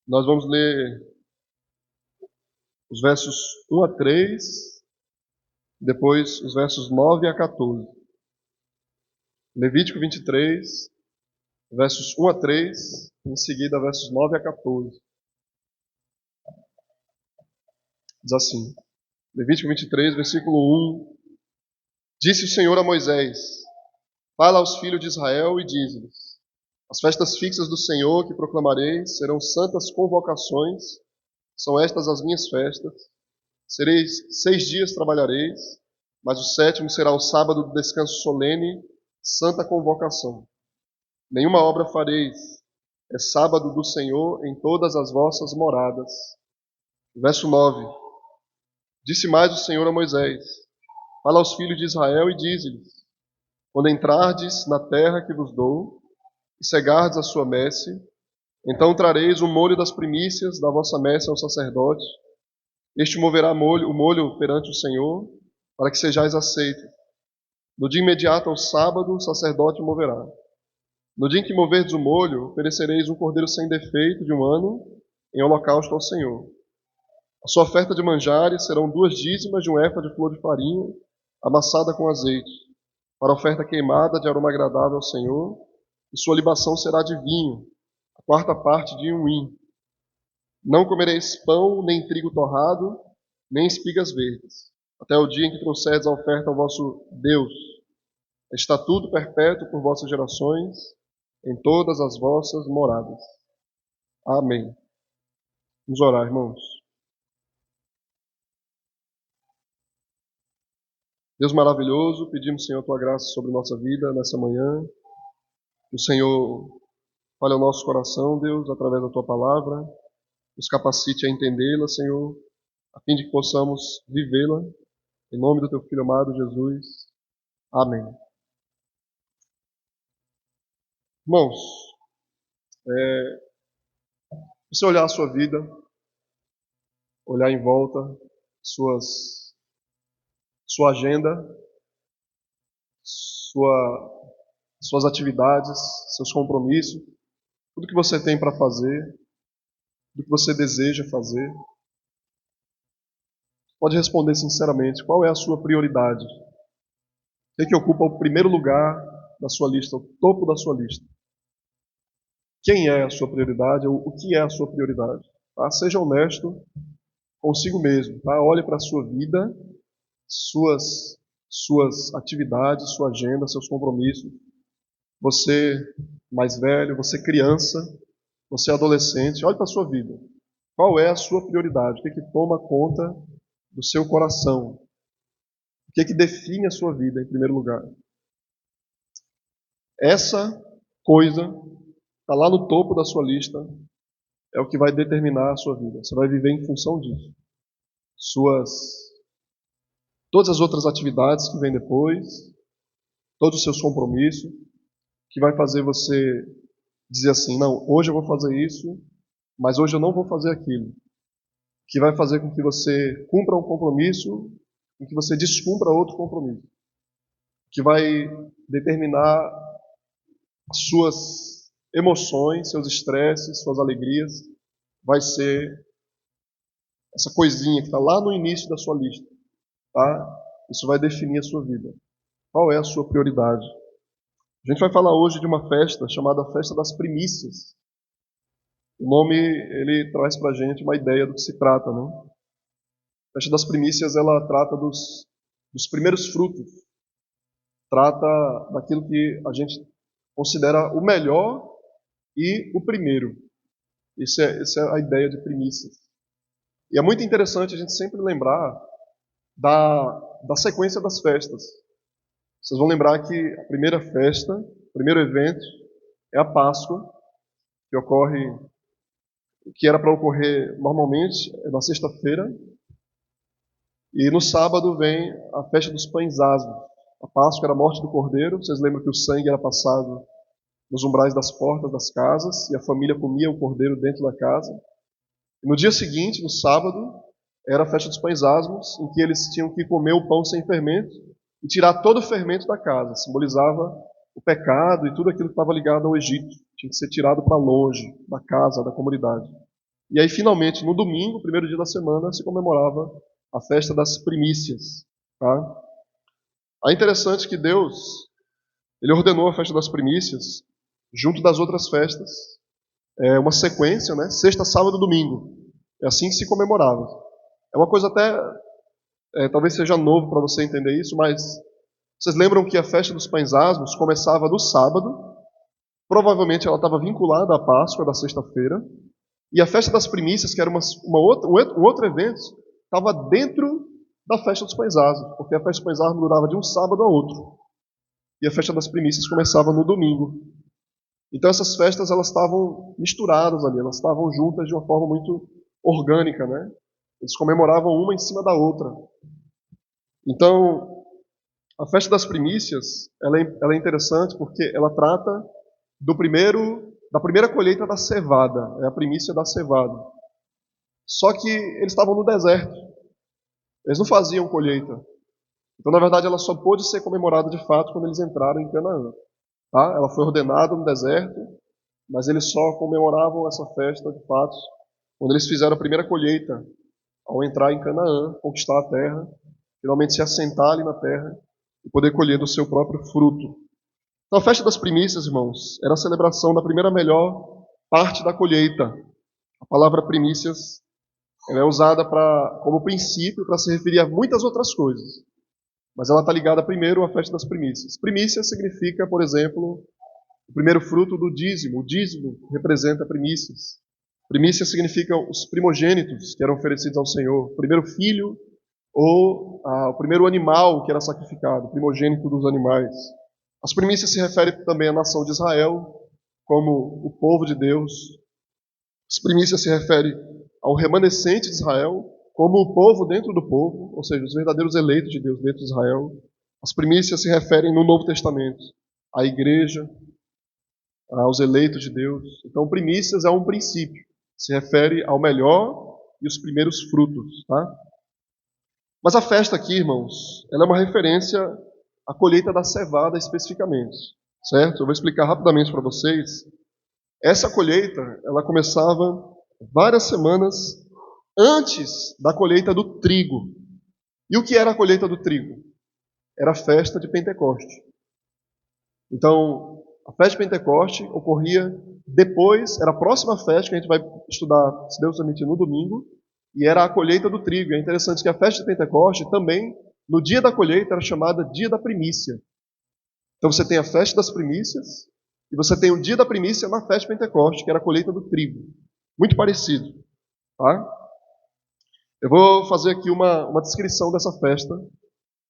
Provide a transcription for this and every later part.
Nós vamos ler os versos 1 a 3, depois os versos 9 a 14. Levítico 23, versos 1 a 3, em seguida versos 9 a 14. Diz assim, Levítico 23, versículo 1. Disse o Senhor a Moisés: Fala aos filhos de Israel e dize-lhes: As festas fixas do Senhor que proclamarei serão santas convocações, são estas as minhas festas. 6 dias trabalhareis, mas o 7º será o sábado do descanso solene, santa convocação. Nenhuma obra fareis, é sábado do Senhor em todas as vossas moradas. Verso 9. Disse mais o Senhor a Moisés: Fala aos filhos de Israel e dize-lhes: Quando entrardes na terra que vos dou, e cegardes a sua messe, então trareis o molho das primícias da vossa messe ao sacerdote. Este moverá o molho perante o Senhor, para que sejais aceitos. No dia imediato ao sábado, o sacerdote o moverá. No dia em que moverdes o molho, oferecereis um cordeiro sem defeito de 1 ano, em holocausto ao Senhor. A sua oferta de manjares serão 2 dízimas de 1 éfa de flor de farinha, amassada com azeite, para oferta queimada de aroma agradável ao Senhor, e sua libação será de vinho, a 4ª parte de 1 hin. Não comereis pão, nem trigo torrado, nem espigas verdes, até o dia em que trouxerdes a oferta ao vosso Deus. É estatuto perpétuo por vossas gerações, em todas as vossas moradas. Amém. Vamos orar, irmãos. Deus maravilhoso, pedimos, Senhor, a Tua graça sobre nossa vida nessa manhã. Que o Senhor fale ao nosso coração, Deus, através da Tua palavra. Nos capacite a entendê-la, Senhor, a fim de que possamos vivê-la. Em nome do Teu Filho amado, Jesus. Amém. Irmãos, se você olhar a sua vida, olhar em volta, sua agenda, suas atividades, seus compromissos, tudo que você tem para fazer, tudo que você deseja fazer, pode responder sinceramente, qual é a sua prioridade? O que ocupa o primeiro lugar da sua lista, o topo da sua lista? Quem é a sua prioridade? O que é a sua prioridade? Tá? Seja honesto consigo mesmo. Tá? Olhe para a sua vida, suas atividades, sua agenda, seus compromissos. Você mais velho, você criança, você adolescente, olhe para a sua vida. Qual é a sua prioridade? O que toma conta do seu coração? O que define a sua vida em primeiro lugar? Essa coisa está lá no topo da sua lista, é o que vai determinar a sua vida. Você vai viver em função disso. Todas as outras atividades que vêm depois, todos os seus compromissos, que vai fazer você dizer assim, não, hoje eu vou fazer isso, mas hoje eu não vou fazer aquilo. Que vai fazer com que você cumpra um compromisso e que você descumpra outro compromisso. Que vai determinar as suas emoções, seus estresses, suas alegrias. Vai ser essa coisinha que está lá no início da sua lista. Tá? Isso vai definir a sua vida. Qual é a sua prioridade? A gente vai falar hoje de uma festa chamada Festa das Primícias. O nome, ele traz para a gente uma ideia do que se trata, né? A Festa das Primícias, ela trata dos primeiros frutos. Trata daquilo que a gente considera o melhor e o primeiro. Essa é a ideia de primícias. E é muito interessante a gente sempre lembrar da sequência das festas. Vocês vão lembrar que a primeira festa, o primeiro evento, é a Páscoa, que era para ocorrer normalmente na sexta-feira, e no sábado vem a festa dos pães asmos. A Páscoa era a morte do cordeiro, vocês lembram que o sangue era passado nos umbrais das portas das casas, e a família comia o cordeiro dentro da casa. E no dia seguinte, no sábado, era a festa dos pães asmos, em que eles tinham que comer o pão sem fermento e tirar todo o fermento da casa. Simbolizava o pecado e tudo aquilo que estava ligado ao Egito. Tinha que ser tirado para longe da casa, da comunidade. E aí, finalmente, no domingo, primeiro dia da semana, se comemorava a festa das primícias. Tá? É interessante que Deus, Ele ordenou a festa das primícias junto das outras festas, uma sequência, né? Sexta, sábado, domingo. É assim que se comemorava. É uma coisa até, talvez seja novo para você entender isso, mas vocês lembram que a festa dos pães asmos começava no sábado, provavelmente ela estava vinculada à Páscoa da sexta-feira, e a festa das primícias, que era um outro evento, estava dentro da festa dos pães asmos, porque a festa dos pães asmos durava de um sábado a outro, e a festa das primícias começava no domingo. Então essas festas elas estavam misturadas ali, elas estavam juntas de uma forma muito orgânica, né? Eles comemoravam uma em cima da outra. Então, a festa das primícias, ela é interessante porque ela trata da primeira colheita da cevada, é a primícia da cevada. Só que eles estavam no deserto, eles não faziam colheita. Então, na verdade, ela só pôde ser comemorada de fato quando eles entraram em Canaã. Tá? Ela foi ordenada no deserto, mas eles só comemoravam essa festa de fato quando eles fizeram a primeira colheita, ao entrar em Canaã, conquistar a terra, finalmente se assentar ali na terra e poder colher do seu próprio fruto. Então, a festa das primícias, irmãos, era a celebração da primeira melhor parte da colheita. A palavra primícias ela é usada como princípio para se referir a muitas outras coisas, mas ela está ligada primeiro à festa das primícias. Primícia significa, por exemplo, o primeiro fruto do dízimo. O dízimo representa primícias. Primícia significa os primogênitos que eram oferecidos ao Senhor. O primeiro filho ou o primeiro animal que era sacrificado, o primogênito dos animais. As primícias se referem também à nação de Israel, como o povo de Deus. As primícias se referem ao remanescente de Israel, como o povo dentro do povo, ou seja, os verdadeiros eleitos de Deus dentro de Israel. As primícias se referem no Novo Testamento à igreja, aos eleitos de Deus. Então, primícias é um princípio, se refere ao melhor e os primeiros frutos. Tá? Mas a festa aqui, irmãos, ela é uma referência à colheita da cevada especificamente, certo? Eu vou explicar rapidamente para vocês. Essa colheita, ela começava várias semanas antes da colheita do trigo. E o que era a colheita do trigo? Era a festa de Pentecoste. Então, a festa de Pentecoste ocorria depois, era a próxima festa que a gente vai estudar, se Deus permitir, no domingo, e era a colheita do trigo. É interessante que a festa de Pentecoste também, no dia da colheita, era chamada dia da primícia. Então você tem a festa das primícias, e você tem o dia da primícia na festa de Pentecoste, que era a colheita do trigo. Muito parecido. Tá? Eu vou fazer aqui uma descrição dessa festa,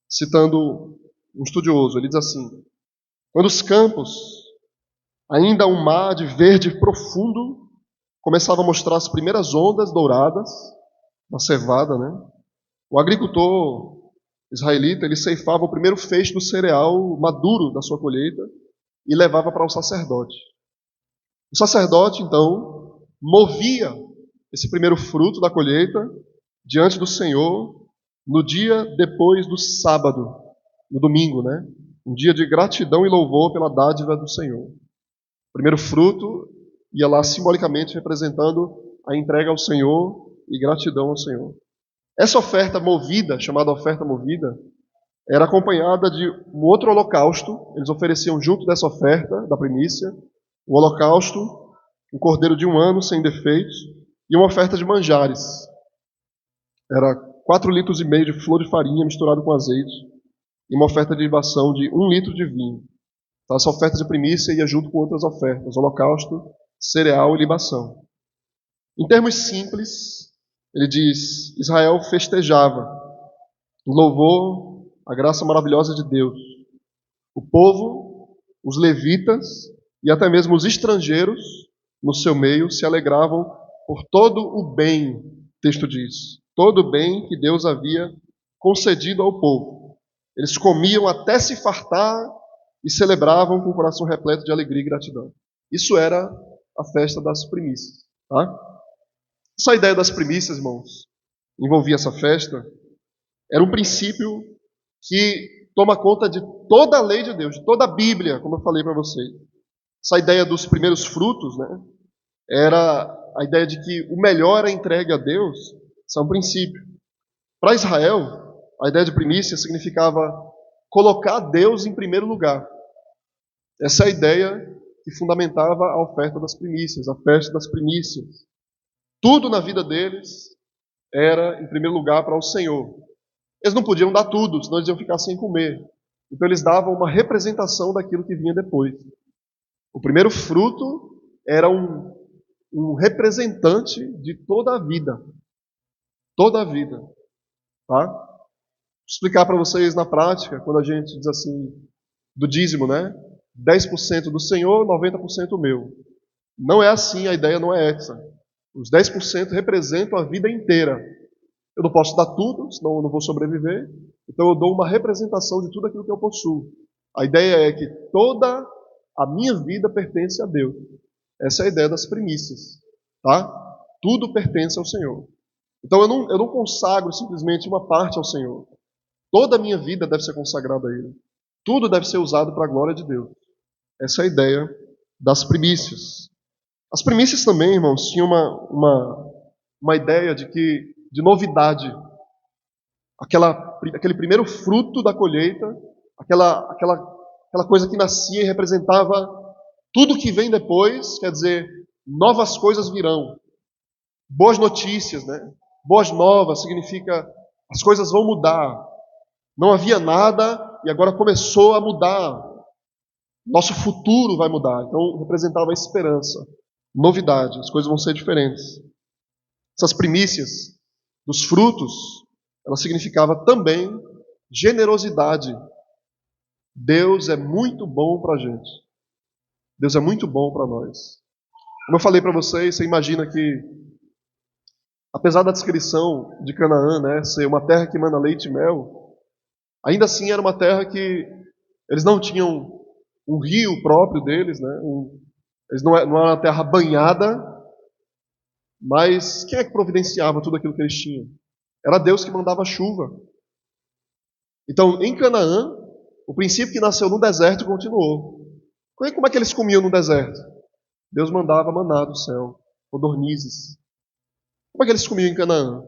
citando um estudioso. Ele diz assim: quando os campos, ainda um mar de verde profundo, começavam a mostrar as primeiras ondas douradas da cevada, né? O agricultor israelita, ele ceifava o primeiro feixe do cereal maduro da sua colheita e levava para o sacerdote. O sacerdote, então, movia esse primeiro fruto da colheita diante do Senhor no dia depois do sábado, no domingo, né? Um dia de gratidão e louvor pela dádiva do Senhor. O primeiro fruto ia lá simbolicamente representando a entrega ao Senhor e gratidão ao Senhor. Essa oferta movida, chamada oferta movida, era acompanhada de um outro holocausto. Eles ofereciam junto dessa oferta, da primícia, um holocausto, um cordeiro de 1 ano sem defeitos e uma oferta de manjares. Era 4,5 litros de flor de farinha misturado com azeite e uma oferta de libação de 1 litro de vinho. Então, essa oferta de primícia ia junto com outras ofertas, holocausto, cereal e libação. Em termos simples, ele diz, Israel festejava em louvor à graça maravilhosa de Deus. O povo, os levitas e até mesmo os estrangeiros no seu meio se alegravam por todo o bem, o texto diz, todo o bem que Deus havia concedido ao povo. Eles comiam até se fartar e celebravam com o coração repleto de alegria e gratidão. Isso era a festa das primícias. Tá? Essa ideia das primícias, irmãos, envolvia essa festa, era um princípio que toma conta de toda a lei de Deus, de toda a Bíblia, como eu falei para vocês. Essa ideia dos primeiros frutos, né? era a ideia de que o melhor era entregue a Deus. Isso é um princípio. Para Israel, a ideia de primícia significava colocar Deus em primeiro lugar. Essa é a ideia que fundamentava a oferta das primícias, a festa das primícias. Tudo na vida deles era, em primeiro lugar, para o Senhor. Eles não podiam dar tudo, senão eles iam ficar sem comer. Então eles davam uma representação daquilo que vinha depois. O primeiro fruto era um representante de toda a vida. Toda a vida. Tá? Vou explicar para vocês na prática, quando a gente diz assim, do dízimo, né? 10% do Senhor, 90% meu. Não é assim, a ideia não é essa. Os 10% representam a vida inteira. Eu não posso dar tudo, senão eu não vou sobreviver. Então eu dou uma representação de tudo aquilo que eu possuo. A ideia é que toda a minha vida pertence a Deus. Essa é a ideia das primícias. Tá? Tudo pertence ao Senhor. Então eu não consagro simplesmente uma parte ao Senhor. Toda a minha vida deve ser consagrada a Ele. Tudo deve ser usado para a glória de Deus. Essa é a ideia das primícias. As primícias também, irmãos, tinham uma ideia de novidade. Aquele primeiro fruto da colheita, aquela coisa que nascia e representava tudo que vem depois, quer dizer, novas coisas virão. Boas notícias, né? Boas novas significa as coisas vão mudar. Não havia nada e agora começou a mudar. Nosso futuro vai mudar. Então representava a esperança, novidade, as coisas vão ser diferentes. Essas primícias dos frutos, ela significava também generosidade. Deus é muito bom para a gente. Deus é muito bom para nós. Como eu falei para vocês, você imagina que, apesar da descrição de Canaã, né, ser uma terra que emana leite e mel, ainda assim era uma terra que eles não tinham um rio próprio deles, né, eles não era uma terra banhada, mas quem é que providenciava tudo aquilo que eles tinham? Era Deus que mandava chuva. Então, em Canaã, o princípio que nasceu no deserto continuou. Como é que eles comiam no deserto? Deus mandava maná do céu, codornizes. Como é que eles comiam em Canaã?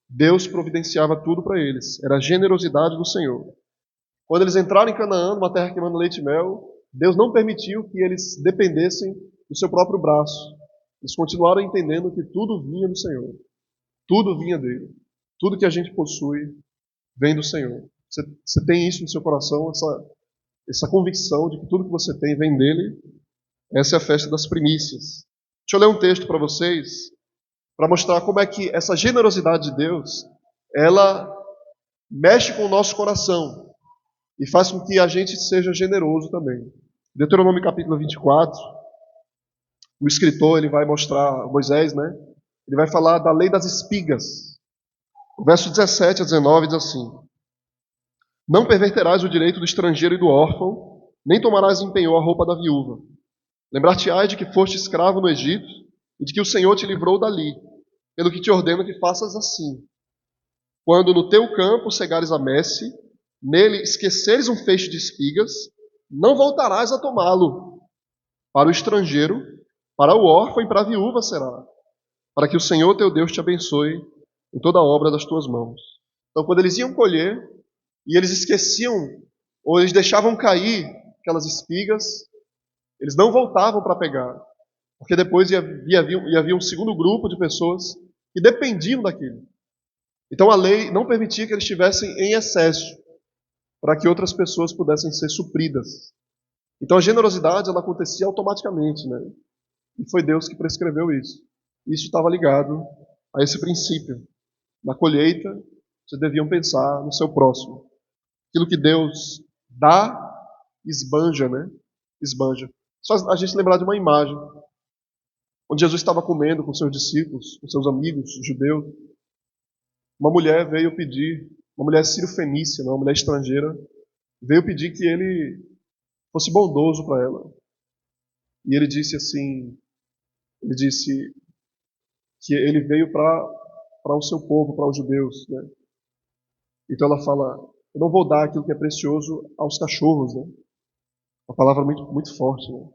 Deus providenciava tudo para eles. Era a generosidade do Senhor. Quando eles entraram em Canaã, numa terra que manda leite e mel, Deus não permitiu que eles dependessem do seu próprio braço. Eles continuaram entendendo que tudo vinha do Senhor. Tudo vinha dele. Tudo que a gente possui vem do Senhor. Você tem isso no seu coração, essa convicção de que tudo que você tem vem dele. Essa é a festa das primícias. Deixa eu ler um texto para vocês, para mostrar como é que essa generosidade de Deus, ela mexe com o nosso coração e faz com que a gente seja generoso também. Deuteronômio capítulo 24, o escritor ele vai mostrar, Moisés, né? Ele vai falar da lei das espigas. O verso 17 a 19 diz assim: Não perverterás o direito do estrangeiro e do órfão, nem tomarás em penhor a roupa da viúva. Lembrar-te-ás de que foste escravo no Egito e de que o Senhor te livrou dali, pelo que te ordeno que faças assim. Quando no teu campo cegares a messe, nele esqueceres um feixe de espigas, não voltarás a tomá-lo. Para o estrangeiro, para o órfão e para a viúva será, para que o Senhor teu Deus te abençoe em toda a obra das tuas mãos. Então, quando eles iam colher e eles esqueciam ou eles deixavam cair aquelas espigas, eles não voltavam para pegar, porque depois havia um segundo grupo de pessoas que dependiam daquilo. Então a lei não permitia que eles estivessem em excesso, para que outras pessoas pudessem ser supridas. Então a generosidade ela acontecia automaticamente, né? E foi Deus que prescreveu isso. Isso estava ligado a esse princípio. Na colheita, vocês deviam pensar no seu próximo. Aquilo que Deus dá, esbanja, né? Esbanja. Só a gente lembrar de uma imagem, onde Jesus estava comendo com seus discípulos, com seus amigos judeus. Uma mulher veio pedir, uma mulher sírio-fenícia, uma mulher estrangeira, veio pedir que ele fosse bondoso para ela. E ele disse assim, ele disse que ele veio para o seu povo, para os judeus, né? Então ela fala, eu não vou dar aquilo que é precioso aos cachorros, né? Uma palavra muito, muito forte, né?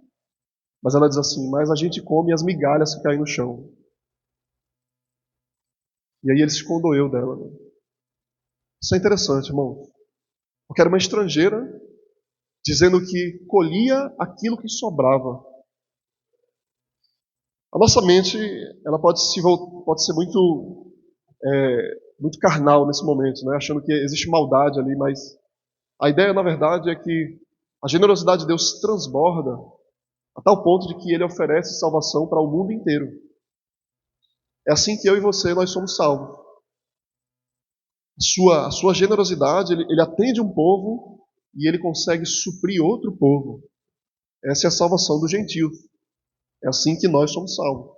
Mas ela diz assim: mas a gente come as migalhas que caem no chão. E aí ele se condoeu dela. Né? Isso é interessante, irmão. Porque era uma estrangeira dizendo que colhia aquilo que sobrava. A nossa mente, ela pode ser muito carnal nesse momento, né? Achando que existe maldade ali, mas a ideia, na verdade, é que a generosidade de Deus transborda a tal ponto de que Ele oferece salvação para o mundo inteiro. É assim que eu e você, nós somos salvos. A sua generosidade, ele atende um povo e ele consegue suprir outro povo. Essa é a salvação dos gentios. É assim que nós somos salvos.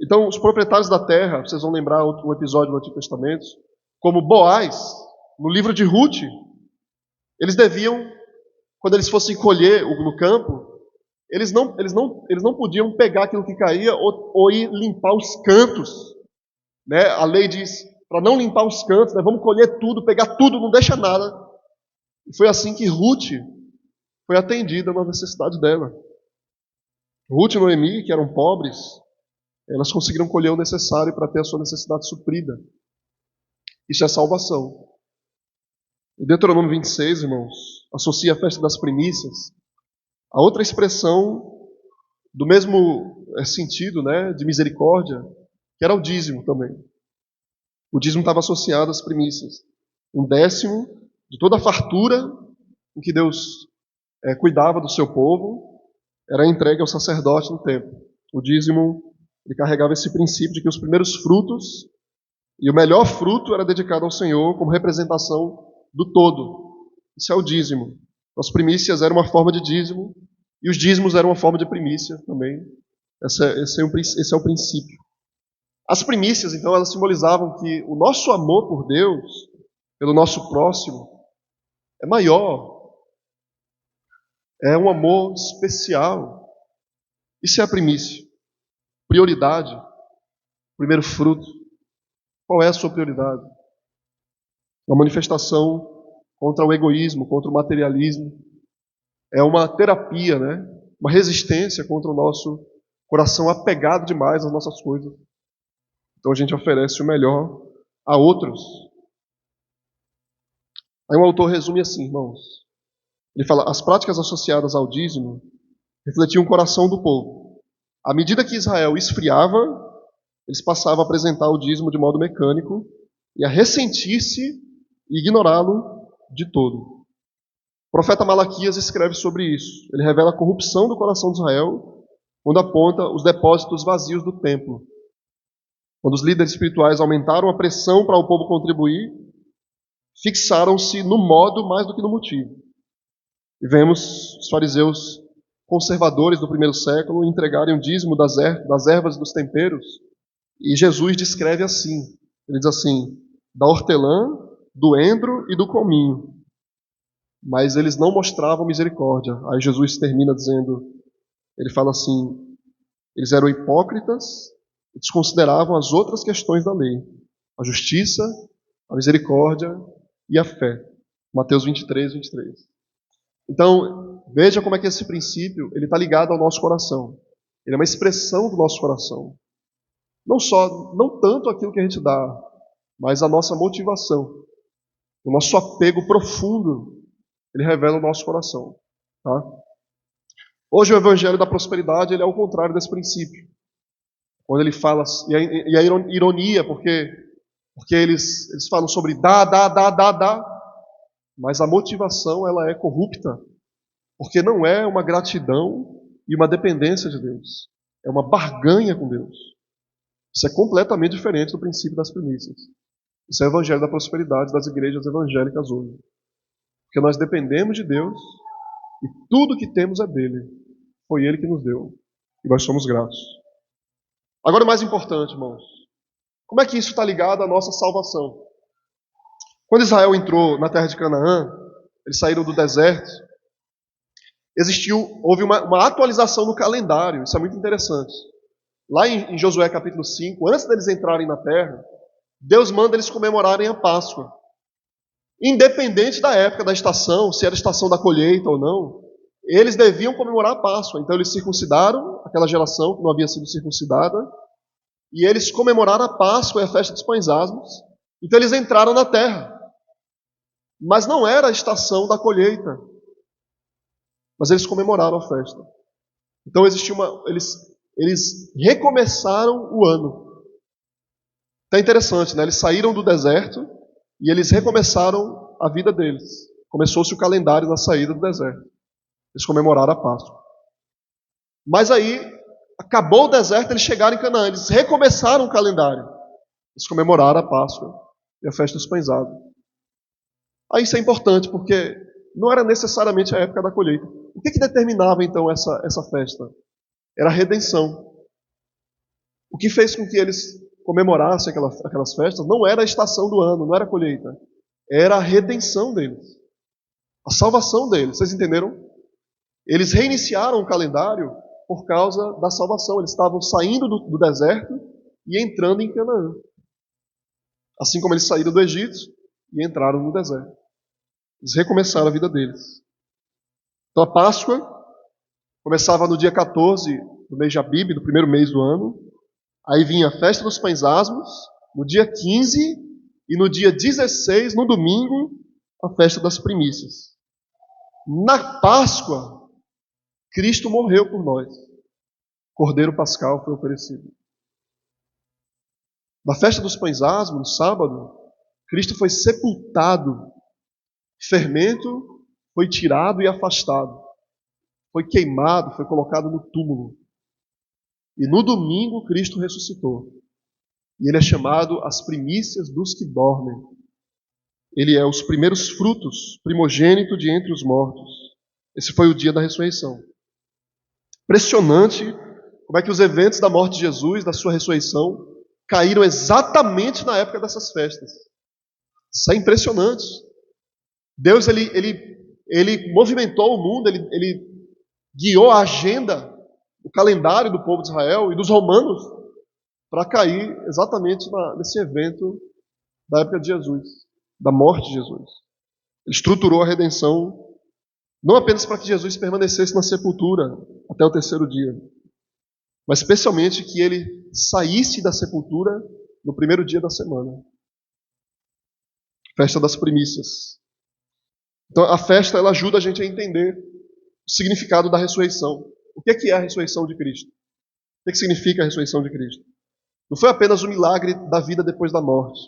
Então, os proprietários da terra, vocês vão lembrar um episódio do Antigo Testamento, como Boaz, no livro de Ruth, eles deviam, quando eles fossem colher no campo, eles não podiam pegar aquilo que caía ou ir limpar os cantos. Né? A lei diz, para não limpar os cantos, né? Vamos colher tudo, pegar tudo, não deixa nada. E foi assim que Ruth foi atendida na necessidade dela. Ruth e Noemi, que eram pobres, elas conseguiram colher o necessário para ter a sua necessidade suprida. Isso é salvação. Em Deuteronômio 26, irmãos, associa a festa das primícias a outra expressão do mesmo sentido, né, de misericórdia, que era o dízimo também. O dízimo estava associado às primícias. 1/10 de toda a fartura em que Deus cuidava do seu povo era entregue ao sacerdote no templo. O dízimo, ele carregava esse princípio de que os primeiros frutos e o melhor fruto era dedicado ao Senhor como representação do todo. Isso é o dízimo. As primícias eram uma forma de dízimo e os dízimos eram uma forma de primícia também. Esse é o princípio. As primícias, então, elas simbolizavam que o nosso amor por Deus, pelo nosso próximo, é maior. É um amor especial. Isso é a primícia. Prioridade. Primeiro fruto. Qual é a sua prioridade? Uma manifestação contra o egoísmo, contra o materialismo. É uma terapia, né? Uma resistência contra o nosso coração apegado demais às nossas coisas. Então a gente oferece o melhor a outros. Aí um autor resume assim, irmãos. Ele fala, as práticas associadas ao dízimo refletiam o coração do povo. À medida que Israel esfriava, eles passavam a apresentar o dízimo de modo mecânico e a ressentir-se e ignorá-lo de todo. O profeta Malaquias escreve sobre isso. Ele revela a corrupção do coração de Israel quando aponta os depósitos vazios do templo. Quando os líderes espirituais aumentaram a pressão para o povo contribuir, fixaram-se no modo mais do que no motivo. E vemos os fariseus conservadores do primeiro século entregarem o dízimo das ervas e dos temperos. E Jesus descreve assim, ele diz assim, da hortelã, do endro e do cominho. Mas eles não mostravam misericórdia. Aí Jesus termina dizendo, ele fala assim, eles eram hipócritas e desconsideravam as outras questões da lei, a justiça, a misericórdia e a fé. Mateus 23, 23. Então, veja como é que esse princípio ele está ligado ao nosso coração. Ele é uma expressão do nosso coração. Não tanto aquilo que a gente dá, mas a nossa motivação. O nosso apego profundo, ele revela o nosso coração. Tá? Hoje o evangelho da prosperidade ele é o contrário desse princípio. Quando ele fala, e a ironia, porque eles falam sobre dá, mas a motivação ela é corrupta, porque não é uma gratidão e uma dependência de Deus. É uma barganha com Deus. Isso é completamente diferente do princípio das primícias. Isso é o evangelho da prosperidade das igrejas evangélicas hoje. Porque nós dependemos de Deus e tudo que temos é dele. Foi ele que nos deu. E nós somos gratos. Agora o mais importante, irmãos. Como é que isso está ligado à nossa salvação? Quando Israel entrou na terra de Canaã, eles saíram do deserto, houve uma atualização no calendário. Isso é muito interessante. Lá em Josué capítulo 5, antes deles entrarem na terra, Deus manda eles comemorarem a Páscoa. Independente da época da estação, se era a estação da colheita ou não, eles deviam comemorar a Páscoa. Então eles circuncidaram aquela geração que não havia sido circuncidada, e eles comemoraram a Páscoa e a festa dos pães asmos. Então eles entraram na terra. Mas não era a estação da colheita. Mas eles comemoraram a festa. Então eles recomeçaram o ano. Então é interessante, né? Eles saíram do deserto e eles recomeçaram a vida deles. Começou-se o calendário da saída do deserto. Eles comemoraram a Páscoa. Mas aí, acabou o deserto, eles chegaram em Canaã. Eles recomeçaram o calendário. Eles comemoraram a Páscoa e a festa dos pães asmos. Aí isso é importante, porque não era necessariamente a época da colheita. O que determinava então essa festa? Era a redenção. O que fez com que eles comemorassem aquelas festas não era a estação do ano, não era a colheita. Era a redenção deles. A salvação deles. Vocês entenderam? Eles reiniciaram o calendário por causa da salvação. Eles estavam saindo do deserto e entrando em Canaã. Assim como eles saíram do Egito e entraram no deserto. Eles recomeçaram a vida deles. Então a Páscoa começava no dia 14 do mês de Abib, do primeiro mês do ano. Aí vinha a festa dos pães asmos, no dia 15, e no dia 16, no domingo, a festa das primícias. Na Páscoa, Cristo morreu por nós. Cordeiro pascal foi oferecido. Na festa dos pães asmos, no sábado, Cristo foi sepultado. Fermento foi tirado e afastado. Foi queimado, foi colocado no túmulo. E no domingo, Cristo ressuscitou. E ele é chamado as primícias dos que dormem. Ele é os primeiros frutos, primogênito de entre os mortos. Esse foi o dia da ressurreição. Impressionante como é que os eventos da morte de Jesus, da sua ressurreição, caíram exatamente na época dessas festas. Isso é impressionante. Deus, ele movimentou o mundo, ele guiou a agenda, o calendário do povo de Israel e dos romanos para cair exatamente nesse evento da época de Jesus, da morte de Jesus. Ele estruturou a redenção não apenas para que Jesus permanecesse na sepultura até o terceiro dia, mas especialmente que ele saísse da sepultura no primeiro dia da semana. Festa das primícias. Então a festa ela ajuda a gente a entender o significado da ressurreição. O que é a ressurreição de Cristo? O que significa a ressurreição de Cristo? Não foi apenas o milagre da vida depois da morte,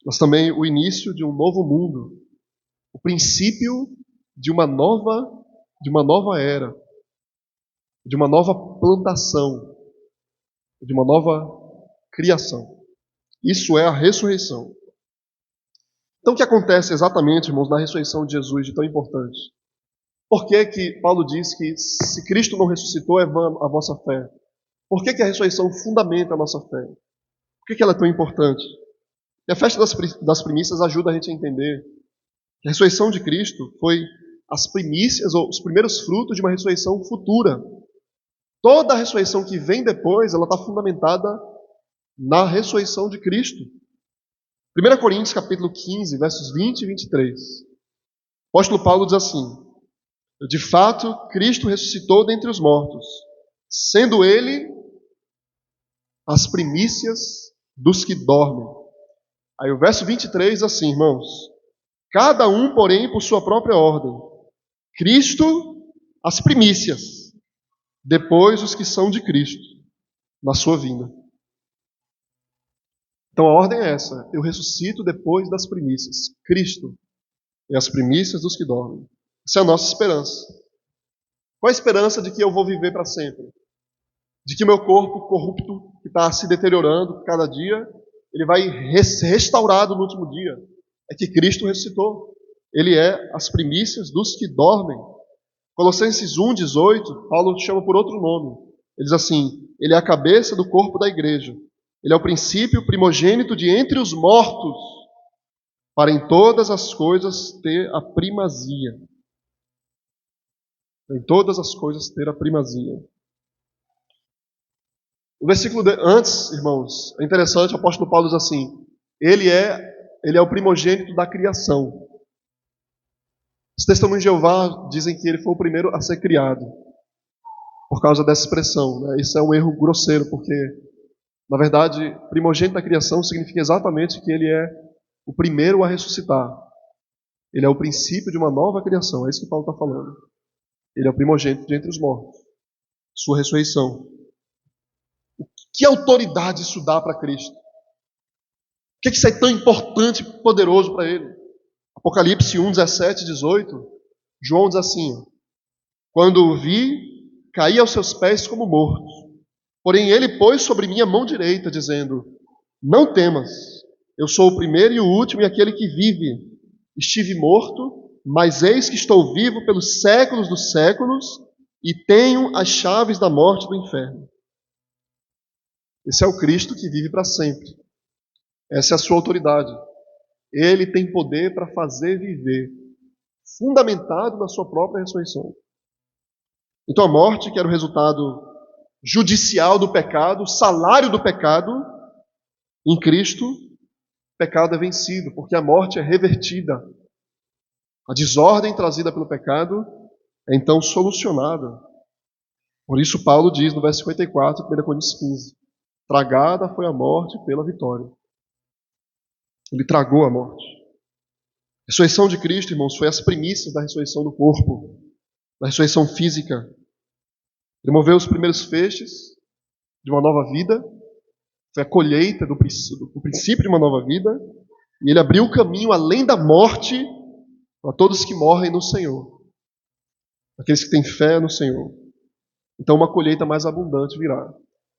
mas também o início de um novo mundo, o princípio de uma nova era, de uma nova plantação, de uma nova criação. Isso é a ressurreição. Então o que acontece exatamente, irmãos, na ressurreição de Jesus de tão importante? Por que Paulo diz que se Cristo não ressuscitou é vã a vossa fé? Por que a ressurreição fundamenta a nossa fé? Por que ela é tão importante? E a festa das primícias ajuda a gente a entender que a ressurreição de Cristo foi as primícias, ou os primeiros frutos de uma ressurreição futura. Toda a ressurreição que vem depois, ela está fundamentada na ressurreição de Cristo. 1 Coríntios capítulo 15, versos 20 e 23. O apóstolo Paulo diz assim: de fato, Cristo ressuscitou dentre os mortos, sendo ele as primícias dos que dormem. Aí o verso 23 diz assim, irmãos: cada um, porém, por sua própria ordem. Cristo, as primícias, depois os que são de Cristo, na sua vinda. Então a ordem é essa: eu ressuscito depois das primícias. Cristo é as primícias dos que dormem. Essa é a nossa esperança. Qual a esperança de que eu vou viver para sempre? De que meu corpo corrupto, que está se deteriorando cada dia, ele vai ser restaurado no último dia? É que Cristo ressuscitou. Ele é as primícias dos que dormem. Colossenses 1,18, Paulo chama por outro nome. Ele diz assim: ele é a cabeça do corpo da igreja. Ele é o princípio primogênito de entre os mortos, para em todas as coisas ter a primazia. Em todas as coisas ter a primazia. O versículo antes, irmãos, é interessante, o apóstolo Paulo diz assim: ele é o primogênito da criação. Os testemunhos de Jeová dizem que ele foi o primeiro a ser criado, por causa dessa expressão, né? Isso é um erro grosseiro, porque, na verdade, primogênito da criação significa exatamente que ele é o primeiro a ressuscitar. Ele é o princípio de uma nova criação, é isso que Paulo está falando. Ele é o primogênito de entre os mortos, sua ressurreição. Que autoridade isso dá para Cristo? Por que isso é tão importante e poderoso para ele? Apocalipse 1, 17, 18, João diz assim: quando o vi, caí aos seus pés como morto. Porém ele pôs sobre mim a mão direita, dizendo: não temas, eu sou o primeiro e o último e aquele que vive. Estive morto, mas eis que estou vivo pelos séculos dos séculos e tenho as chaves da morte e do inferno. Esse é o Cristo que vive para sempre. Essa é a sua autoridade. Ele tem poder para fazer viver, fundamentado na sua própria ressurreição. Então a morte, que era o resultado judicial do pecado, o salário do pecado, em Cristo, o pecado é vencido, porque a morte é revertida. A desordem trazida pelo pecado é então solucionada. Por isso Paulo diz no verso 54, 1 Coríntios 15, tragada foi a morte pela vitória. Ele tragou a morte. A ressurreição de Cristo, irmãos, foi as primícias da ressurreição do corpo, da ressurreição física. Ele moveu os primeiros feixes de uma nova vida, foi a colheita do princípio de uma nova vida, e ele abriu o caminho além da morte para todos que morrem no Senhor, aqueles que têm fé no Senhor. Então uma colheita mais abundante virá.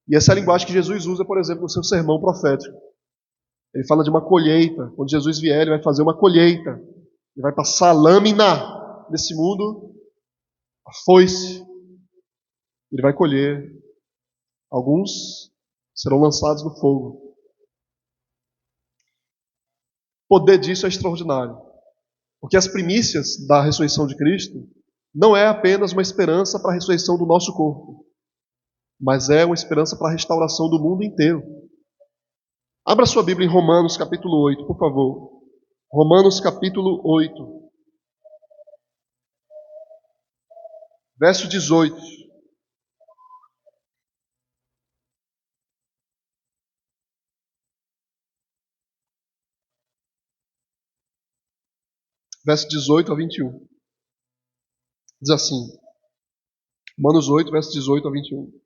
E essa é a linguagem que Jesus usa, por exemplo, no seu sermão profético. Ele fala de uma colheita. Quando Jesus vier, ele vai fazer uma colheita. Ele vai passar a lâmina nesse mundo, a foice. Ele vai colher. Alguns serão lançados no fogo. O poder disso é extraordinário. Porque as primícias da ressurreição de Cristo não é apenas uma esperança para a ressurreição do nosso corpo, mas é uma esperança para a restauração do mundo inteiro. Abra sua Bíblia em Romanos capítulo 8, por favor. Romanos capítulo 8. Verso 18. Verso 18 a 21. Diz assim. Romanos 8, verso 18 a 21.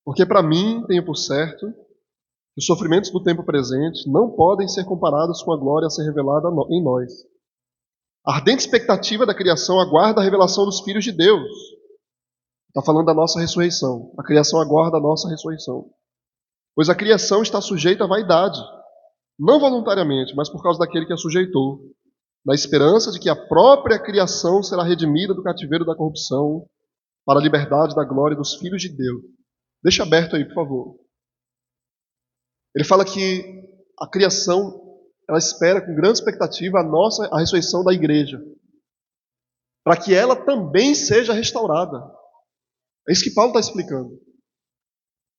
Porque para mim tenho por certo que os sofrimentos do tempo presente não podem ser comparados com a glória a ser revelada em nós. A ardente expectativa da criação aguarda a revelação dos filhos de Deus. Está falando da nossa ressurreição. A criação aguarda a nossa ressurreição. Pois a criação está sujeita à vaidade, não voluntariamente, mas por causa daquele que a sujeitou, na esperança de que a própria criação será redimida do cativeiro da corrupção para a liberdade da glória dos filhos de Deus. Deixa aberto aí, por favor. Ele fala que a criação, ela espera com grande expectativa a ressurreição da igreja, para que ela também seja restaurada. É isso que Paulo está explicando.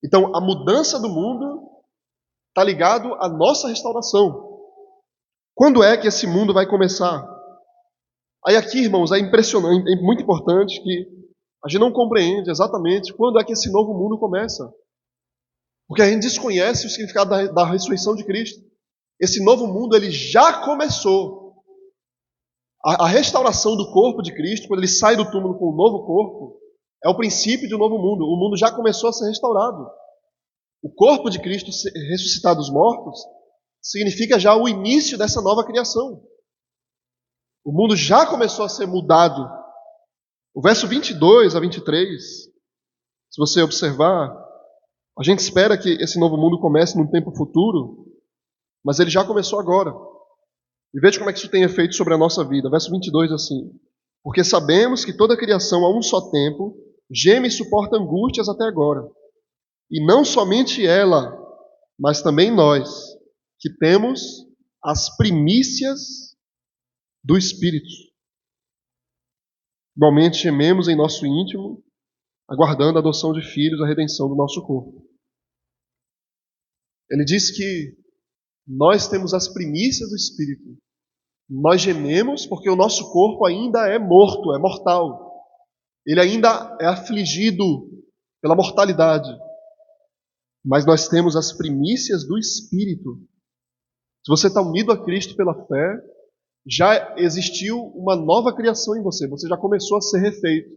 Então, a mudança do mundo está ligado à nossa restauração. Quando é que esse mundo vai começar? Aí aqui, irmãos, é impressionante, é muito importante que a gente não compreende exatamente quando é que esse novo mundo começa. Porque a gente desconhece o significado da ressurreição de Cristo. Esse novo mundo, ele já começou. A restauração do corpo de Cristo, quando ele sai do túmulo com um novo corpo, é o princípio de um novo mundo. O mundo já começou a ser restaurado. O corpo de Cristo ressuscitado dos mortos significa já o início dessa nova criação. O mundo já começou a ser mudado. O verso 22 a 23, se você observar, a gente espera que esse novo mundo comece num tempo futuro, mas ele já começou agora. E veja como é que isso tem efeito sobre a nossa vida. Verso 22 assim: porque sabemos que toda a criação a um só tempo geme e suporta angústias até agora. E não somente ela, mas também nós, que temos as primícias do Espírito. Igualmente gememos em nosso íntimo, aguardando a adoção de filhos, a redenção do nosso corpo. Ele diz que nós temos as primícias do Espírito. Nós gememos porque o nosso corpo ainda é morto, é mortal. Ele ainda é afligido pela mortalidade. Mas nós temos as primícias do Espírito. Se você está unido a Cristo pela fé, já existiu uma nova criação em você. Você já começou a ser refeito.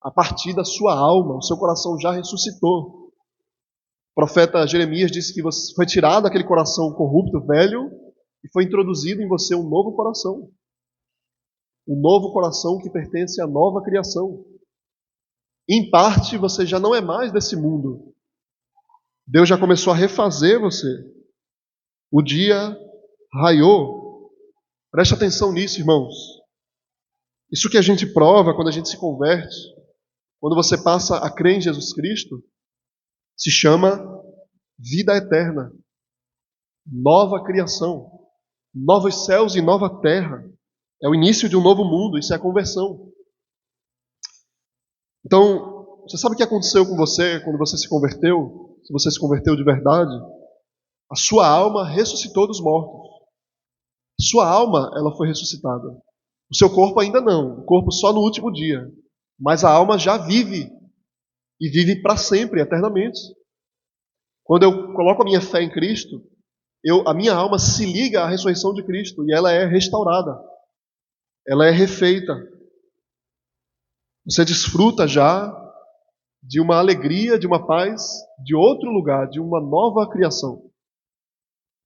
A partir da sua alma, o seu coração já ressuscitou. O profeta Jeremias disse que você foi tirado daquele coração corrupto, velho, e foi introduzido em você um novo coração. Um novo coração que pertence à nova criação. Em parte, você já não é mais desse mundo. Deus já começou a refazer você. O dia raiou. Preste atenção nisso, irmãos. Isso que a gente prova quando a gente se converte, quando você passa a crer em Jesus Cristo, se chama vida eterna. Nova criação. Novos céus e nova terra. É o início de um novo mundo. Isso é a conversão. Então, você sabe o que aconteceu com você quando você se converteu? Se você se converteu de verdade, a sua alma ressuscitou dos mortos. A sua alma, ela foi ressuscitada. O seu corpo ainda não. O corpo só no último dia. Mas a alma já vive. E vive para sempre, eternamente. Quando eu coloco a minha fé em Cristo, a minha alma se liga à ressurreição de Cristo e ela é restaurada. Ela é refeita. Você desfruta já de uma alegria, de uma paz, de outro lugar, de uma nova criação.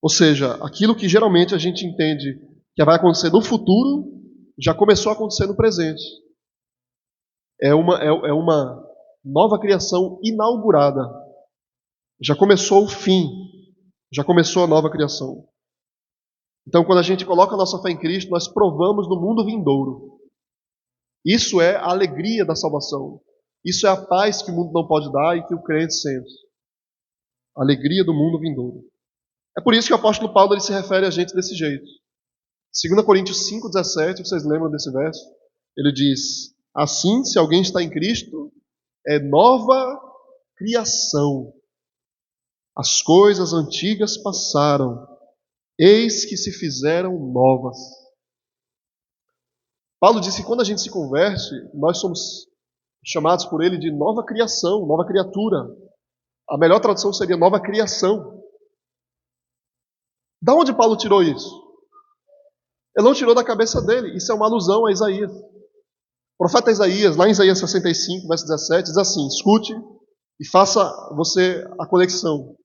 Ou seja, aquilo que geralmente a gente entende que vai acontecer no futuro, já começou a acontecer no presente. É uma nova criação inaugurada. Já começou o fim. Já começou a nova criação. Então, quando a gente coloca a nossa fé em Cristo, nós provamos no mundo vindouro. Isso é a alegria da salvação. Isso é a paz que o mundo não pode dar e que o crente sente. A alegria do mundo vindouro. É por isso que o apóstolo Paulo ele se refere a gente desse jeito. 2 Coríntios 5,17, vocês lembram desse verso? Ele diz: assim, se alguém está em Cristo, é nova criação. As coisas antigas passaram, eis que se fizeram novas. Paulo disse que quando a gente se converte, nós somos chamados por ele de nova criação, nova criatura. A melhor tradução seria nova criação. Da onde Paulo tirou isso? Ele não tirou da cabeça dele. Isso é uma alusão a Isaías. O profeta Isaías, lá em Isaías 65, verso 17, diz assim: escute e faça você a conexão.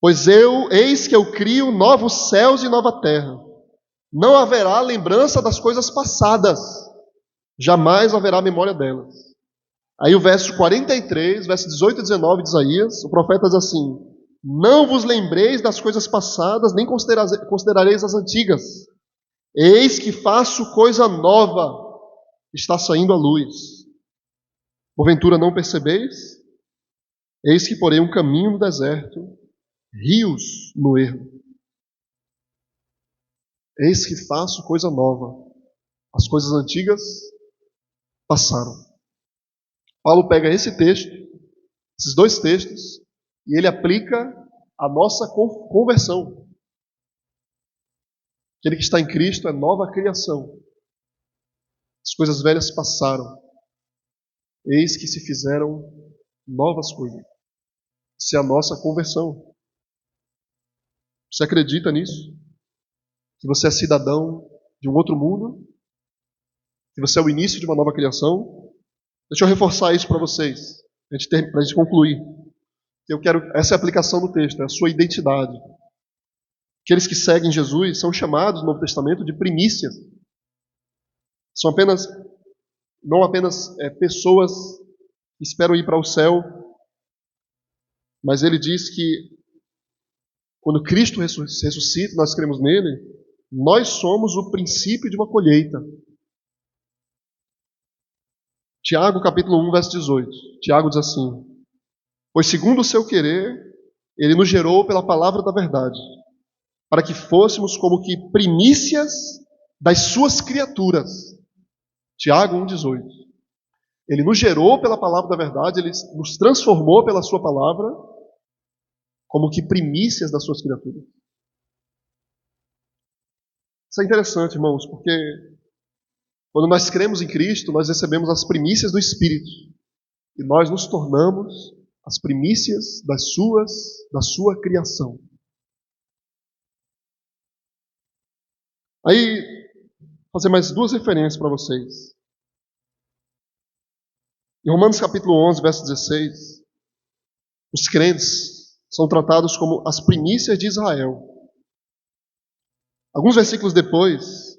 Pois eis que eu crio novos céus e nova terra. Não haverá lembrança das coisas passadas. Jamais haverá memória delas. Aí o verso 43, verso 18 e 19 de Isaías, o profeta diz assim: não vos lembreis das coisas passadas, nem considerareis as antigas. Eis que faço coisa nova, está saindo a luz. Porventura não percebeis? Eis que porei um caminho no deserto, rios no ermo. Eis que faço coisa nova. As coisas antigas passaram. Paulo pega esse texto, esses dois textos, e ele aplica a nossa conversão. Aquele que está em Cristo é nova criação. As coisas velhas passaram. Eis que se fizeram novas coisas. Isso é a nossa conversão. Você acredita nisso? Que você é cidadão de um outro mundo? Que você é o início de uma nova criação? Deixa eu reforçar isso para vocês, para a gente concluir. Essa é a aplicação do texto, é a sua identidade. Aqueles que seguem Jesus são chamados no Novo Testamento de primícias. São não apenas pessoas que esperam ir para o céu, mas ele diz que quando Cristo ressuscita, nós cremos nele, nós somos o princípio de uma colheita. Tiago, capítulo 1, verso 18. Tiago diz assim: pois segundo o seu querer, ele nos gerou pela palavra da verdade, para que fôssemos como que primícias das suas criaturas. Tiago 1,18. Ele nos gerou pela palavra da verdade, ele nos transformou pela sua palavra como que primícias das suas criaturas. Isso é interessante, irmãos, porque quando nós cremos em Cristo, nós recebemos as primícias do Espírito. E nós nos tornamos as primícias da sua criação. Aí, vou fazer mais duas referências para vocês. Em Romanos capítulo 11, verso 16, os crentes são tratados como as primícias de Israel. Alguns versículos depois,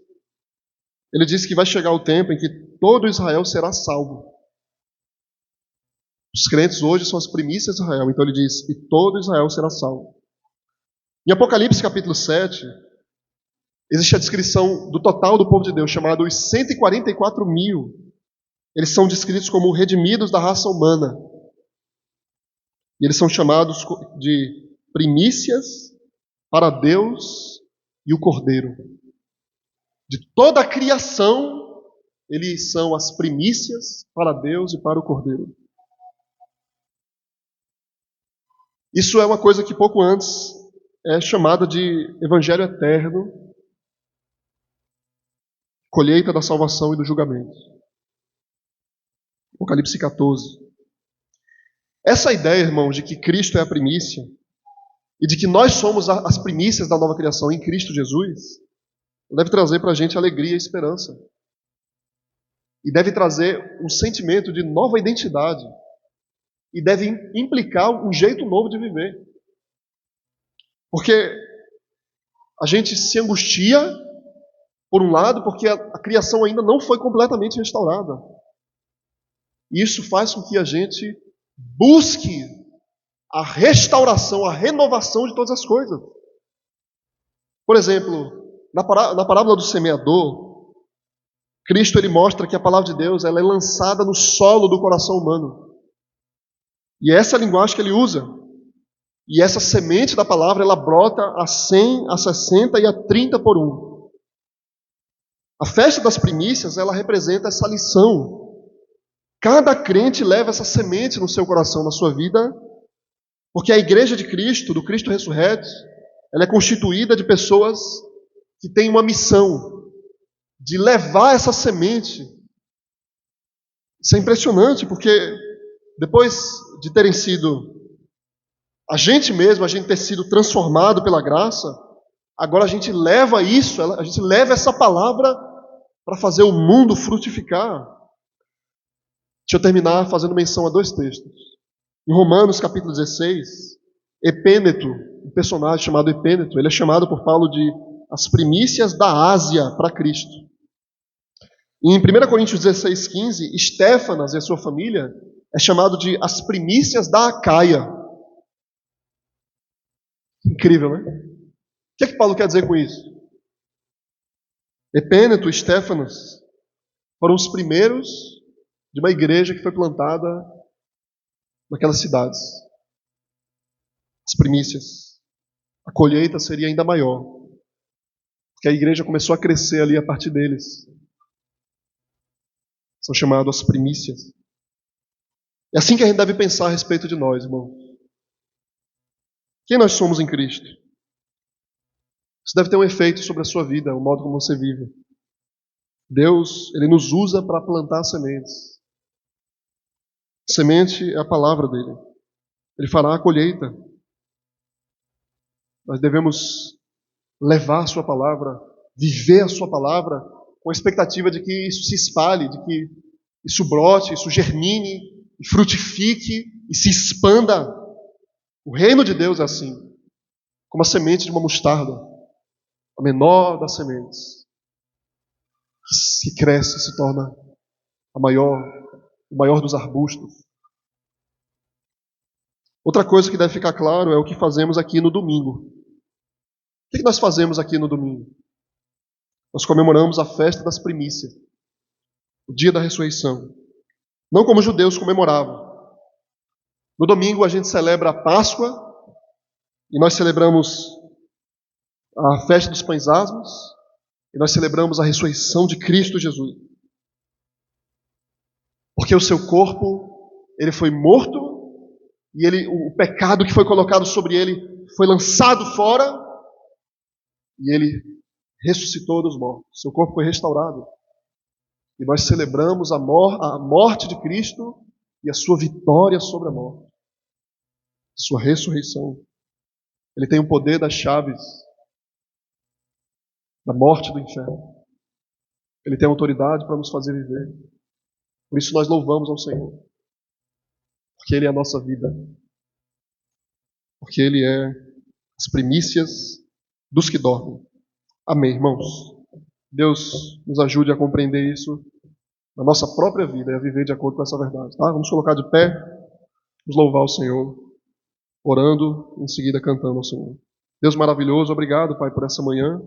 ele diz que vai chegar o tempo em que todo Israel será salvo. Os crentes hoje são as primícias de Israel, então ele diz, e todo Israel será salvo. Em Apocalipse capítulo 7, existe a descrição do total do povo de Deus, chamado os 144 mil. Eles são descritos como redimidos da raça humana. E eles são chamados de primícias para Deus e o Cordeiro. De toda a criação, eles são as primícias para Deus e para o Cordeiro. Isso é uma coisa que pouco antes é chamada de Evangelho Eterno, colheita da salvação e do julgamento. Apocalipse 14. Essa ideia, irmãos, de que Cristo é a primícia e de que nós somos as primícias da nova criação em Cristo Jesus, deve trazer para a gente alegria e esperança. E deve trazer um sentimento de nova identidade. E deve implicar um jeito novo de viver. Porque a gente se angustia, por um lado, porque a criação ainda não foi completamente restaurada. E isso faz com que a gente busque a restauração, a renovação de todas as coisas. Por exemplo, na parábola do semeador, Cristo ele mostra que a palavra de Deus ela é lançada no solo do coração humano. E é essa linguagem que ele usa. E essa semente da palavra, ela brota a 100, a 60 e a 30 por um. A festa das primícias, ela representa essa lição. Cada crente leva essa semente no seu coração, na sua vida, porque a igreja de Cristo, do Cristo ressurreto, ela é constituída de pessoas que têm uma missão de levar essa semente. Isso é impressionante, porque depois de terem sido, a gente ter sido transformado pela graça, agora a gente leva isso, a gente leva essa palavra para fazer o mundo frutificar. Deixa eu terminar fazendo menção a dois textos. Em Romanos capítulo 16, Epêneto, um personagem chamado Epêneto, ele é chamado por Paulo de as primícias da Ásia para Cristo. E em 1 Coríntios 16, 15, Estéfanas e a sua família é chamado de as primícias da Acaia. Incrível, né? O que é que Paulo quer dizer com isso? Epêneto e Estéfanas foram os primeiros de uma igreja que foi plantada naquelas cidades. As primícias. A colheita seria ainda maior, porque a igreja começou a crescer ali a partir deles. São chamados as primícias. É assim que a gente deve pensar a respeito de nós, irmão. Quem nós somos em Cristo? Isso deve ter um efeito sobre a sua vida, o modo como você vive. Deus, Ele nos usa para plantar sementes. Semente é a palavra dele. Ele fará a colheita. Nós devemos levar a sua palavra, viver a sua palavra, com a expectativa de que isso se espalhe, de que isso brote, isso germine, e frutifique e se expanda. O reino de Deus é assim, como a semente de uma mostarda, a menor das sementes, que cresce e se torna o maior dos arbustos. Outra coisa que deve ficar claro é o que fazemos aqui no domingo. O que nós fazemos aqui no domingo? Nós comemoramos a festa das primícias, o dia da ressurreição. Não como os judeus comemoravam. No domingo a gente celebra a Páscoa e nós celebramos a festa dos pães asmos e nós celebramos a ressurreição de Cristo Jesus. Porque o seu corpo, ele foi morto e o pecado que foi colocado sobre ele foi lançado fora e ele ressuscitou dos mortos, seu corpo foi restaurado. E nós celebramos a morte de Cristo e a sua vitória sobre a morte, sua ressurreição. Ele tem o poder das chaves da morte e do inferno. Ele tem autoridade para nos fazer viver. Por isso nós louvamos ao Senhor. Porque Ele é a nossa vida. Porque Ele é as primícias dos que dormem. Amém, irmãos? Deus nos ajude a compreender isso na nossa própria vida e a viver de acordo com essa verdade. Tá? Vamos colocar de pé, vamos louvar o Senhor, orando, em seguida cantando ao Senhor. Deus maravilhoso, obrigado, Pai, por essa manhã.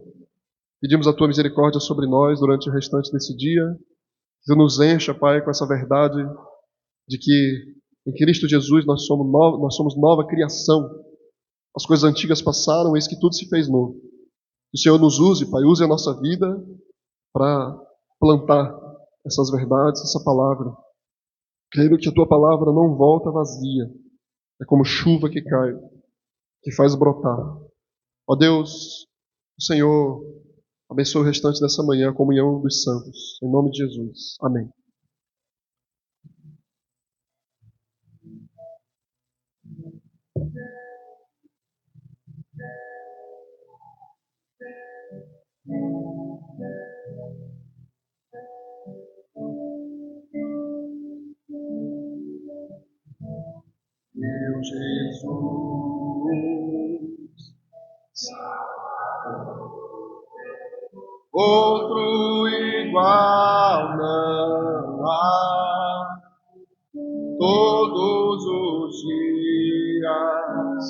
Pedimos a Tua misericórdia sobre nós durante o restante desse dia. Que nos encha, Pai, com essa verdade de que em Cristo Jesus nós somos nova criação. As coisas antigas passaram, eis que tudo se fez novo. Que o Senhor nos use, Pai, use a nossa vida para plantar essas verdades, essa palavra. Creio que a Tua palavra não volta vazia. É como chuva que cai, que faz brotar. Ó Deus, o Senhor abençoe o restante dessa manhã, a comunhão dos santos. Em nome de Jesus. Amém. Meu Jesus, outro igual não há. Todos os dias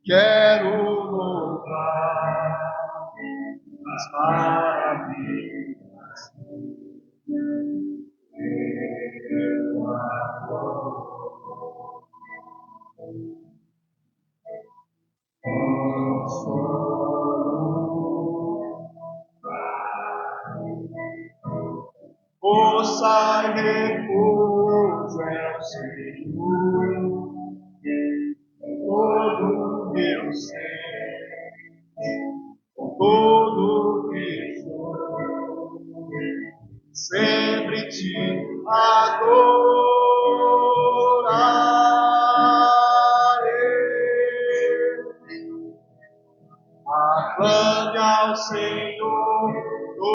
quero louvar as maravilhas do teu amor. Força e refúgio é o Senhor, todo meu ser.